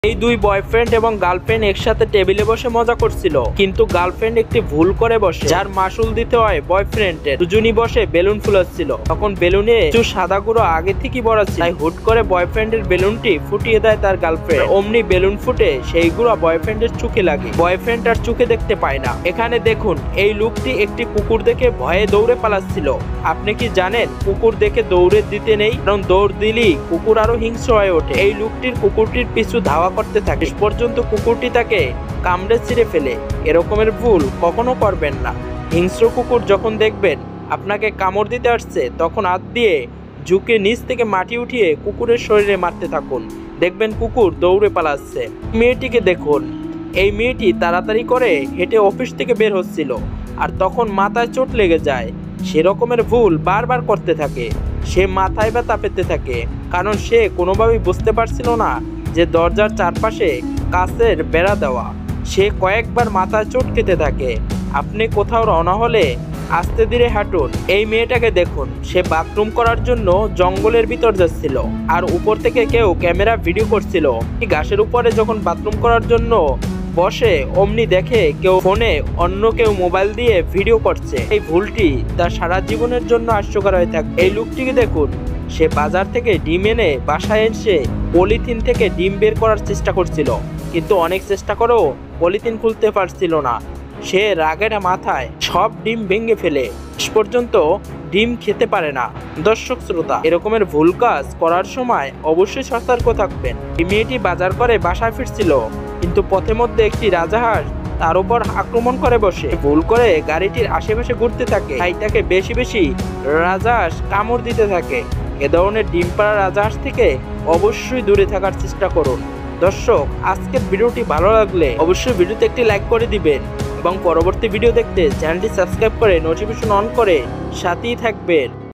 এই দুই বয়ফ্রেন্ড এবং গার্লফ্রেন্ড একসাথে টেবিলে বসে মজা করছিল, কিন্তু গার্লফ্রেন্ড একটি ভুল করে বসে, যার মাসুল দিতে হয় বয়ফ্রেন্ডের। দুজনই বসে বেলুন ফুলাচ্ছিল, তখন বেলুনে কিছু সাদা গুঁড়ো আগে থেকেই ভরা ছিল, তাই হুট করে বয়ফ্রেন্ডের বেলুনটি ফুটিয়ে দেয় তার গার্লফ্রেন্ড। অমনি বেলুন ফুটে সেই গুঁড়ো বয়ফ্রেন্ডের চোখে লাগে, বয়ফ্রেন্ড আর চোখে দেখতে পায় না। এখানে দেখুন, এই লোকটি একটি কুকুর দেখে ভয়ে দৌড়ে পালাচ্ছিল। আপনি কি জানেন কুকুর দেখে দৌড়ে দিতে নেই, কারণ দৌড় দিলেই কুকুর আরো হিংস্র হয়ে ওঠে। এই লোকটির কুকুরটির পিছু ধাওয়া করতে থাকে, শেষ পর্যন্ত কুকুরটি তাকে কামড়ে ছিঁড়ে ফেলে। এরকমের ভুল কখনো করবেন না। হিংস্র কুকুর যখন দেখবেন আপনাকে কামড় দিতে আসছে, তখন হাত দিয়ে ঝুঁকে নিচ থেকে মাটি উঠিয়ে কুকুরের শরীরে মারতে থাকুন, দেখবেন কুকুর দৌড়ে পালাচ্ছে। মেয়েটিকে দেখুন, এই মেয়েটি তাড়াতাড়ি করে হেঁটে অফিস থেকে বের হচ্ছিল, আর তখন মাথায় চোট লেগে যায়। সেরকমের ভুল বারবার করতে থাকে, সে মাথায় ব্যথা পেতে থাকে, কারণ সে কোনোভাবেই বুঝতে পারছিল না যে দরজার চারপাশে কাচের বেড়া দেওয়া। সে কয়েকবার মাথায় চোট খেতে থাকে। আপনি কোথাও রওনা হলে আস্তে ধীরে হাঁটুন। এই মেয়েটাকে দেখুন, সে বাথরুম করার জন্য জঙ্গলের ভিতর যাচ্ছিল, আর উপর থেকে কেউ ক্যামেরা ভিডিও করছিল। ঘাসের উপরে যখন বাথরুম করার জন্য বসে, অমনি দেখে কেউ ফোনে অন্য কেউ মোবাইল দিয়ে ভিডিও করছে। এই ভুলটি তার সারা জীবনের জন্য হাস্যকর হয়ে থাকে। এই লোকটিকে দেখুন, সে বাজার থেকে ডিম এনে বাসায় এসে পলিথিন থেকে ডিম বের করার চেষ্টা করছিল, কিন্তু অনেক চেষ্টা করেও পলিথিন খুলতে পারছিল না। সে রাগের মাথায় সব ডিম ভেঙে ফেলে, শেষ পর্যন্ত ডিম খেতে পারে না। দর্শক শ্রোতা, এরকমের ভুল কাজ করার সময় অবশ্যই সতর্ক থাকবেন। এই মেয়েটি বাজার করে বাসায় ফিরছিল, কিন্তু পথে মধ্যে একটি রাজাহাঁস তার উপর আক্রমণ করে বসে। ভুল করে গাড়িটির আশেপাশে ঘুরতে থাকে, তাই তাকে বেশি বেশি রাজাহাঁস কামড় দিতে থাকে। এ ধরনের ডিম পাড়া রাজাহাঁস থেকে অবশ্যই দূরে থাকার চেষ্টা করুন। দর্শক, আজকের ভিডিওটি ভালো লাগলে অবশ্যই ভিডিওতে একটি লাইক করে দিবেন, এবং পরবর্তী ভিডিও দেখতে চ্যানেলটি সাবস্ক্রাইব করে নোটিফিকেশন অন করে সাথেই থাকবেন।